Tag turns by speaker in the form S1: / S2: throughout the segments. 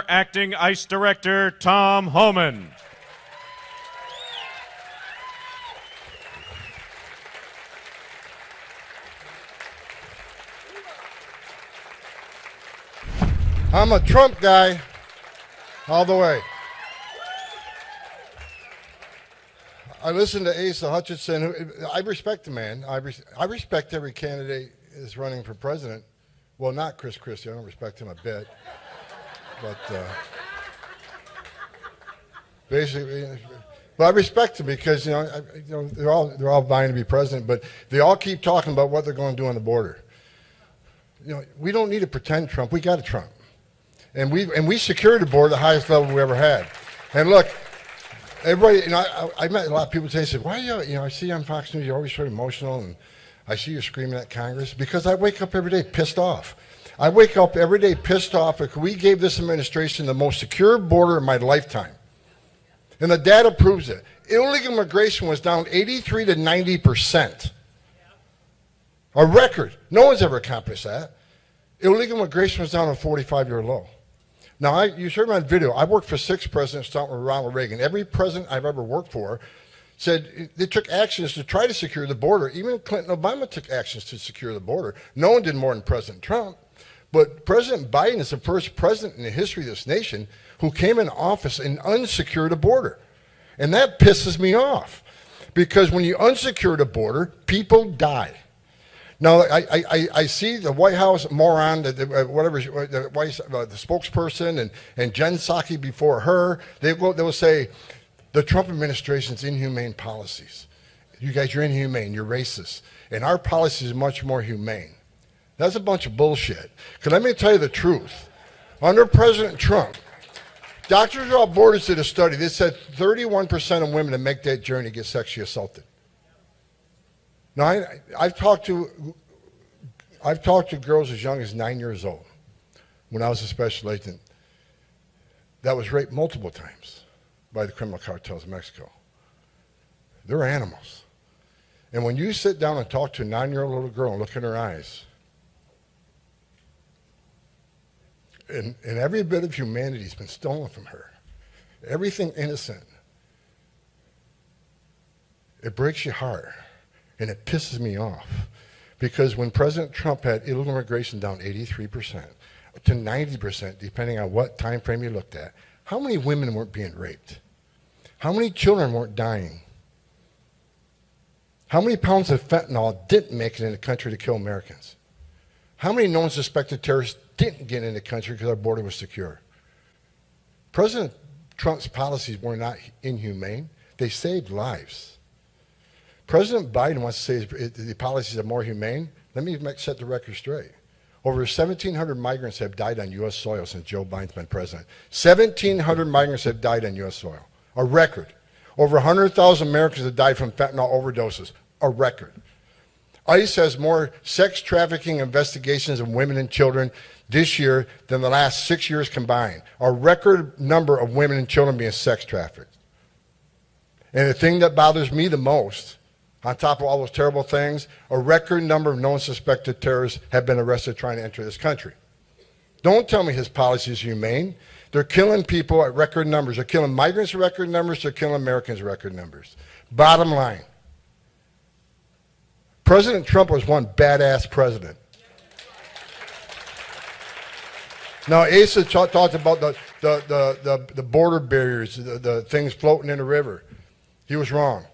S1: Acting ICE Director Tom Homan.
S2: I'm a Trump guy all the way. I listen to Asa Hutchinson. I respect the man. I respect every candidate that's running for president. Well, not Chris Christie. I don't respect him a bit. But basically, but I respect him because they're all vying to be president. But they all keep talking about what they're going to do on the border. We don't need to pretend Trump. We got a Trump. And we secured the border at the highest level we ever had. And look, everybody, I met a lot of people today said, why are you, I see you on Fox News, you're always so emotional, and I see you screaming at Congress. Because I wake up every day pissed off. I wake up every day pissed off because we gave this administration the most secure border in my lifetime. And the data proves it. Illegal immigration was down 83 to 90%. A record. No one's ever accomplished that. Illegal immigration was down a 45-year low. Now, you heard my video. I worked for 6 presidents, starting with Ronald Reagan. Every president I've ever worked for said they took actions to try to secure the border. Even Clinton and Obama took actions to secure the border. No one did more than President Trump. But President Biden is the first president in the history of this nation who came in office and unsecured a border. And that pisses me off. Because when you unsecure the border, people die. Now, I see the White House moron, the spokesperson, and Jen Psaki before her. They will say, the Trump administration's inhumane policies. You guys, you're inhumane, you're racist. And our policy is much more humane. That's a bunch of bullshit. Because let me tell you the truth. Under President Trump, Doctors Without Borders did a study. They said 31% of women that make that journey get sexually assaulted. Now, I've talked to girls as young as 9 years old when I was a special agent that was raped multiple times by the criminal cartels of Mexico. They're animals. And when you sit down and talk to a 9-year-old little girl and look in her eyes, and every bit of humanity has been stolen from her, everything innocent, it breaks your heart. And it pisses me off because when President Trump had illegal immigration down 83% to 90%, depending on what time frame you looked at, how many women weren't being raped? How many children weren't dying? How many pounds of fentanyl didn't make it in the country to kill Americans? How many known suspected terrorists didn't get in the country because our border was secure? President Trump's policies were not inhumane. They saved lives. President Biden wants to say the policies are more humane. Let me set the record straight. Over 1,700 migrants have died on U.S. soil since Joe Biden's been president. 1,700 migrants have died on U.S. soil. A record. Over 100,000 Americans have died from fentanyl overdoses. A record. ICE has more sex trafficking investigations of women and children this year than the last 6 years combined. A record number of women and children being sex trafficked. And the thing that bothers me the most, on top of all those terrible things, a record number of known suspected terrorists have been arrested trying to enter this country. Don't tell me his policy is humane. They're killing people at record numbers. They're killing migrants at record numbers. They're killing Americans at record numbers. Bottom line, President Trump was one badass president. Now, Asa talked about the border barriers, the things floating in the river. He was wrong.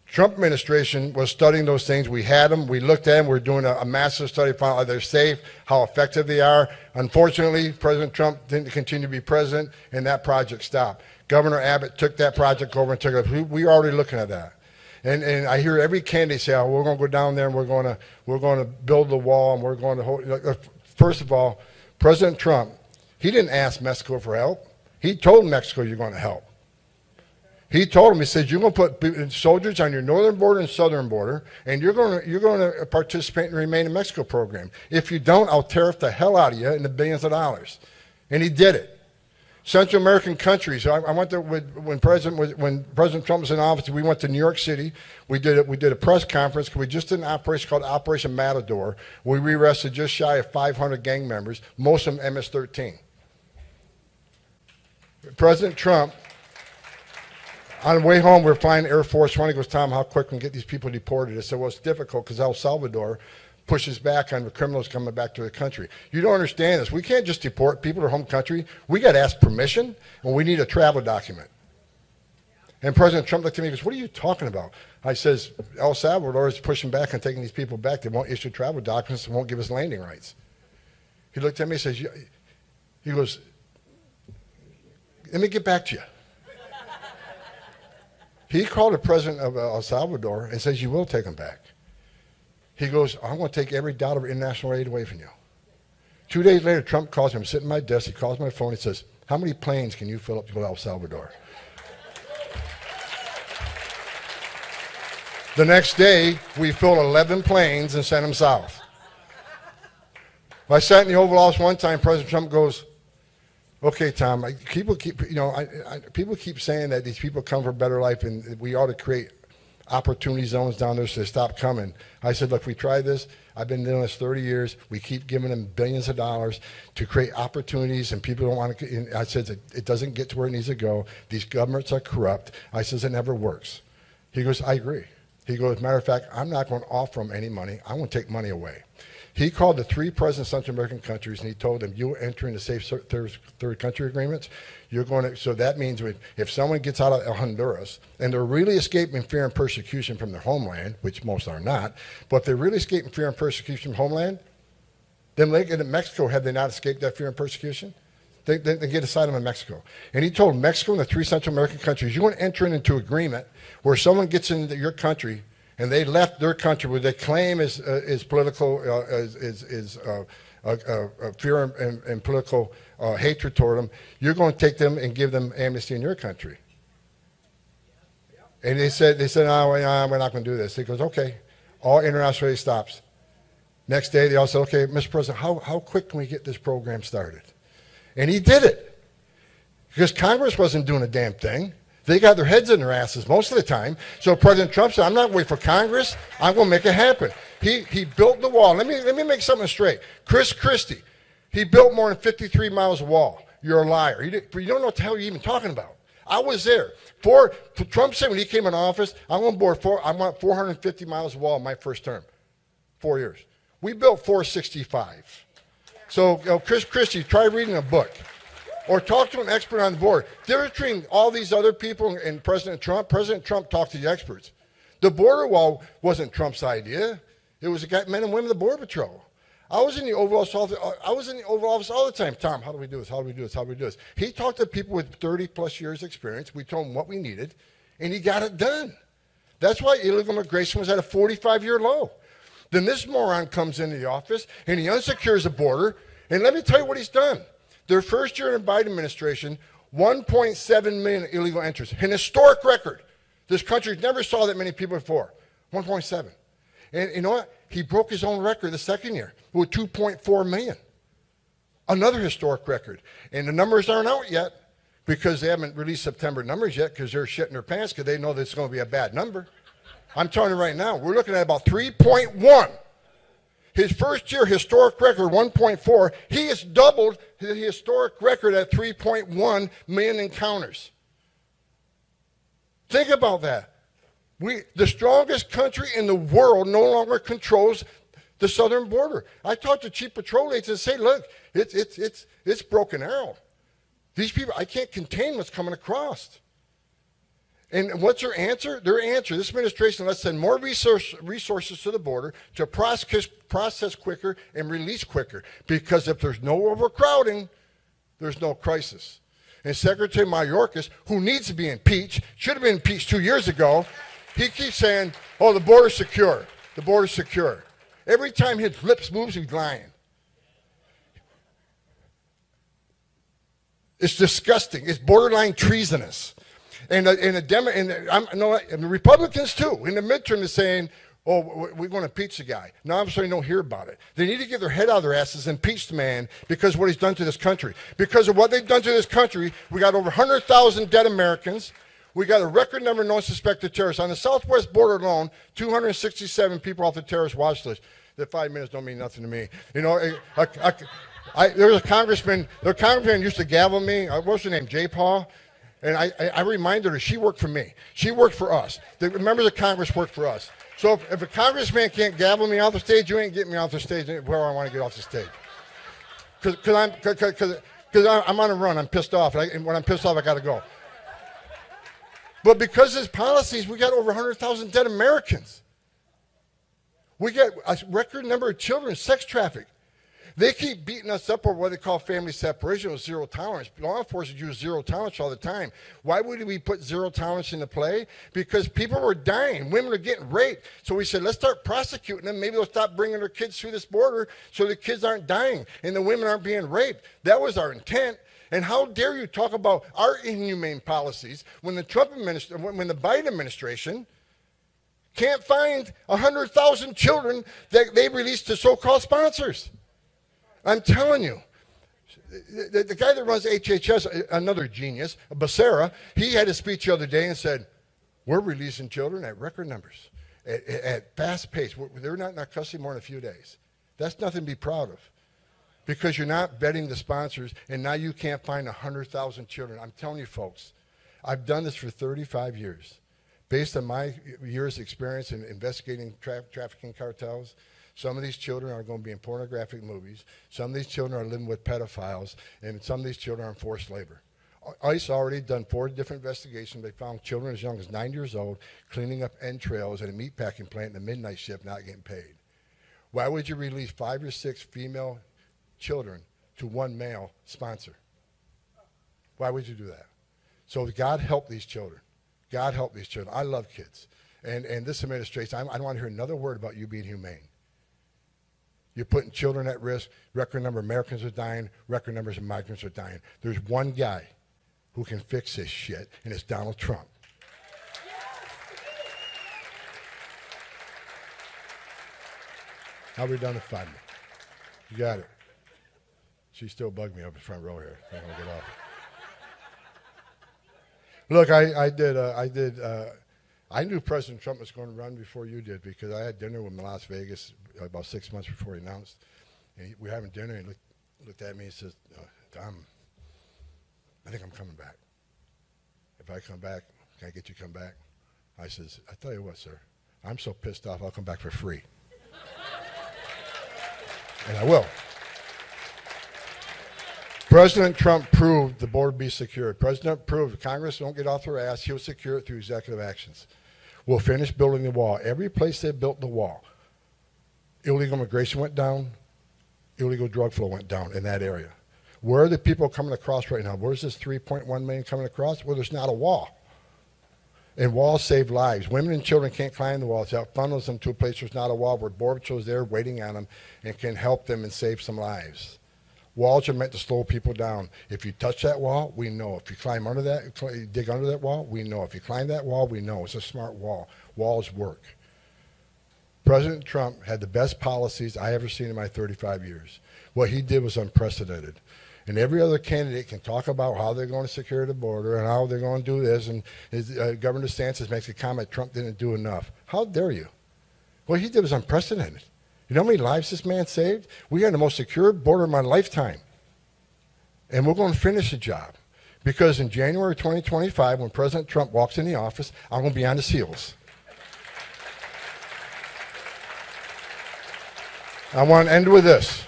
S2: Trump administration was studying those things. We had them. We looked at them. We're doing a massive study, find out how they're safe, how effective they are. Unfortunately, President Trump didn't continue to be president, and that project stopped. Governor Abbott took that project over and took it. We're already looking at that. And I hear every candidate say, oh, we're going to go down there and we're going to build the wall and we're going to hold. First of all, President Trump, he didn't ask Mexico for help. He told Mexico you're going to help. He told him, he said, you're going to put soldiers on your northern border and southern border, and you're going to participate in the Remain in Mexico program. If you don't, I'll tariff the hell out of you in the billions of dollars. And he did it. Central American countries. I went there when President Trump was in office. We went to New York City. We did a press conference because we just did an operation called Operation Matador, where we arrested just shy of 500 gang members, most of them MS-13. President Trump, on the way home, we were flying Air Force One. He goes, Tom, how quick can we get these people deported? I said, well, it's difficult because El Salvador pushes back on the criminals coming back to the country. You don't understand this. We can't just deport people to their home country. We got to ask permission, and we need a travel document. And President Trump looked at me and goes, what are you talking about? I says, El Salvador is pushing back and taking these people back. They won't issue travel documents and won't give us landing rights. He looked at me and says, he goes, let me get back to you. He called the president of El Salvador and says, you will take them back. He goes, I'm going to take every dollar of international aid away from you. 2 days later, Trump calls him, sitting at my desk, he calls my phone, he says, how many planes can you fill up to go to El Salvador? The next day, we filled 11 planes and sent them south. I sat in the Oval Office one time, President Trump goes, okay, Tom, people keep saying that these people come for a better life and we ought to create opportunity zones down there so they stop coming. I said, look, we tried this. I've been doing this 30 years. We keep giving them billions of dollars to create opportunities and people don't want to. I said, it doesn't get to where it needs to go. These governments are corrupt. I says, it never works. He goes, I agree. He goes, as a matter of fact, I'm not going to offer them any money. I want to take money away. He called the 3 presidents of Central American countries and he told them, you enter into safe third country agreements. You're going to, so that means if someone gets out of Honduras and they're really escaping fear and persecution from their homeland, which most are not, but if they're really escaping fear and persecution from homeland, then in Mexico, have they not escaped that fear and persecution? They get asylum in Mexico. And he told Mexico and the 3 Central American countries, you want to enter into agreement where someone gets into your country and they left their country where they claim is political, fear and political hatred toward them, you're going to take them and give them amnesty in your country. And they said, no, we're not going to do this. He goes, okay, all international aid stops. Next day, they all said, okay, Mr. President, how quick can we get this program started? And he did it because Congress wasn't doing a damn thing. They got their heads in their asses most of the time. So President Trump said, I'm not waiting for Congress. I'm going to make it happen. He built the wall. Let me make something straight. Chris Christie, he built more than 53 miles of wall. You're a liar. You don't know what the hell you're even talking about. I was there. Trump said when he came in office, I want 450 miles of wall in my first term. 4 years. We built 465. So Chris Christie, try reading a book. Or talk to an expert on the board. They're between all these other people and President Trump. President Trump talked to the experts. The border wall wasn't Trump's idea. It was the men and women of the Border Patrol. I was in the Oval Office all the time. Tom, how do we do this? How do we do this? How do we do this? He talked to people with 30 plus years experience. We told him what we needed, and he got it done. That's why illegal immigration was at a 45-year low. Then this moron comes into the office, and he unsecures the border, and let me tell you what he's done. Their first year in the Biden administration, 1.7 million illegal entries, an historic record. This country never saw that many people before, 1.7. And you know what? He broke his own record the second year with 2.4 million. Another historic record. And the numbers aren't out yet because they haven't released September numbers yet because they're shitting their pants because they know that it's going to be a bad number. I'm telling you right now, we're looking at about 3.1. His first year historic record, 1.4. He has doubled the historic record at 3.1 million encounters. Think about that. The strongest country in the world no longer controls the southern border. I talked to chief patrol agents and say, look, it's broken arrow. These people, I can't contain what's coming across. And what's their answer? Their answer, this administration, let's send more resources to the border to process quicker and release quicker. Because if there's no overcrowding, there's no crisis. And Secretary Mayorkas, who needs to be impeached, should have been impeached 2 years ago, he keeps saying, oh, the border's secure. The border's secure. Every time his lips moves, he's lying. It's disgusting. It's borderline treasonous. And the Republicans, too, in the midterm is saying, oh, we're going to impeach the guy. Now I'm sorry, don't hear about it. They need to get their head out of their asses and impeach the man because of what he's done to this country. Because of what they've done to this country, we got over 100,000 dead Americans. We got a record number of non-suspected terrorists. On the southwest border alone, 267 people off the terrorist watch list. That 5 minutes don't mean nothing to me. You know, There was a congressman. The congressman used to gavel me. What's her name? J. Paul. And I reminded her she worked for me. She worked for us. The members of Congress worked for us. So if a congressman can't gavel me off the stage, you ain't getting me off the stage where I want to get off the stage. Because I'm on a run. I'm pissed off. And when I'm pissed off, I got to go. But because of his policies, we got over 100,000 dead Americans. We got a record number of children sex trafficked. They keep beating us up over what they call family separation with zero tolerance. Law enforcement use zero tolerance all the time. Why would we put zero tolerance into play? Because people were dying. Women are getting raped. So we said, let's start prosecuting them. Maybe they'll stop bringing their kids through this border so the kids aren't dying and the women aren't being raped. That was our intent. And how dare you talk about our inhumane policies when the when the Biden administration can't find 100,000 children that they released to so-called sponsors? I'm telling you, the guy that runs HHS, another genius, Becerra, he had a speech the other day and said, we're releasing children at record numbers, at fast pace. They're not in our custody more than a few days. That's nothing to be proud of because you're not vetting the sponsors, and now you can't find 100,000 children. I'm telling you, folks, I've done this for 35 years. Based on my years' experience in investigating trafficking cartels, some of these children are going to be in pornographic movies. Some of these children are living with pedophiles, and some of these children are in forced labor. ICE already done 4 different investigations. They found children as young as 9 years old cleaning up entrails at a meatpacking plant in the midnight shift, not getting paid. Why would you release 5 or 6 female children to one male sponsor? Why would you do that? So God help these children. God help these children. I love kids. And this administration, I don't want to hear another word about you being humane. You're putting children at risk. Record number of Americans are dying. Record numbers of migrants are dying. There's one guy who can fix this shit, and it's Donald Trump. How are we done in 5 minutes? You got it. She still bugged me up in the front row here. I don't get off. Look, I knew President Trump was going to run before you did because I had dinner with him in Las Vegas about 6 months before he announced. And we were having dinner, and he looked at me and says, Tom, I think I'm coming back. If I come back, can I get you to come back? I says, I tell you what, sir, I'm so pissed off, I'll come back for free. And I will. President Trump proved the border be secured. President proved Congress don't get off their ass. He'll secure it through executive actions. We'll finish building the wall. Every place they built the wall, illegal immigration went down, illegal drug flow went down in that area. Where are the people coming across right now? Where's this 3.1 million coming across? Well, there's not a wall. And walls save lives. Women and children can't climb the walls. That funnels them to a place there's not a wall where Border Patrol is there waiting on them and can help them and save some lives. Walls are meant to slow people down. If you touch that wall, we know. If you climb under that, dig under that wall, we know. If you climb that wall, we know. It's a smart wall. Walls work. President Trump had the best policies I ever seen in my 35 years. What he did was unprecedented. And every other candidate can talk about how they're going to secure the border and how they're going to do this. And Governor DeSantis makes a comment Trump didn't do enough. How dare you? What he did was unprecedented. You know how many lives this man saved? We had the most secure border of my lifetime. And we're going to finish the job. Because in January 2025, when President Trump walks in the office, I'm going to be on his heels. I want to end with this.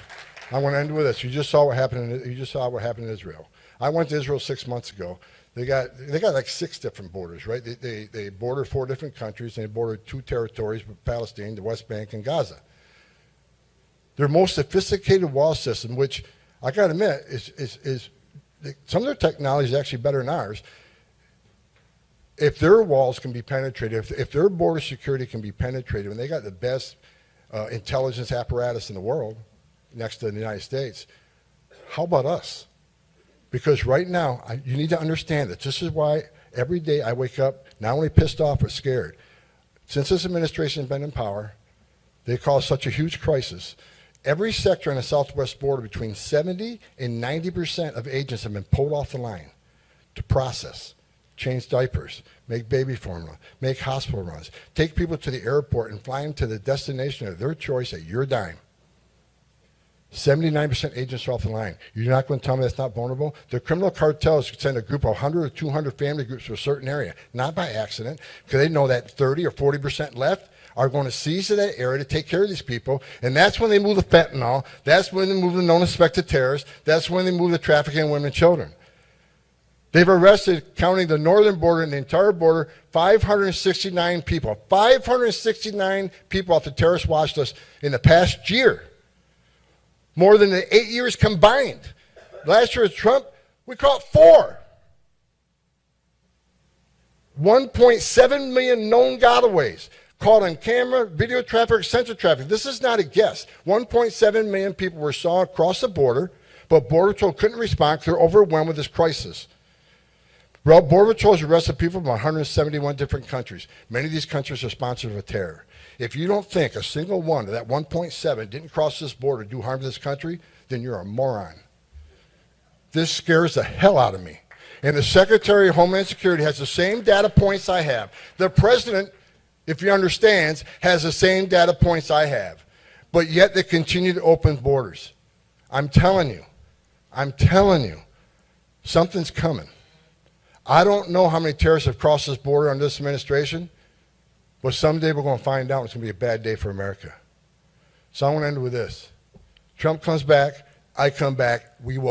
S2: You just saw what happened in Israel. I went to Israel 6 months ago. They got like 6 different borders, right? They border 4 different countries, and they border 2 territories with Palestine, the West Bank, and Gaza. Their most sophisticated wall system, which I got to admit is some of their technology is actually better than ours. If their walls can be penetrated, if their border security can be penetrated, and they got the best intelligence apparatus in the world, next to the United States, how about us? Because right now, you need to understand that this is why every day I wake up not only pissed off but scared. Since this administration has been in power, they caused such a huge crisis. Every sector on the southwest border, between 70 and 90% of agents have been pulled off the line to process, change diapers, make baby formula, make hospital runs, take people to the airport and fly them to the destination of their choice at your dime. 79% agents are off the line. You're not going to tell me that's not vulnerable? The criminal cartels send a group of 100 or 200 family groups to a certain area, not by accident, because they know that 30 or 40% left are going to seize that area to take care of these people. And that's when they move the fentanyl. That's when they move the known suspected terrorists. That's when they move the trafficking of women and children. They've arrested, counting the northern border and the entire border, 569 people. 569 people off the terrorist watch list in the past year. More than the 8 years combined. Last year with Trump, we caught 4. 1.7 million known gotaways. Caught on camera, video traffic, sensor traffic. This is not a guess. 1.7 million people were saw across the border, but Border Patrol couldn't respond because they're overwhelmed with this crisis. Well, Border Patrol has arrested people from 171 different countries. Many of these countries are sponsors of terror. If you don't think a single one of that 1.7 didn't cross this border to do harm to this country, then you're a moron. This scares the hell out of me. And the Secretary of Homeland Security has the same data points I have. The President, if he understands, has the same data points I have. But yet they continue to open borders. I'm telling you, something's coming. I don't know how many terrorists have crossed this border under this administration, but someday we're going to find out. It's going to be a bad day for America. So I want to end with this. Trump comes back, I come back, we will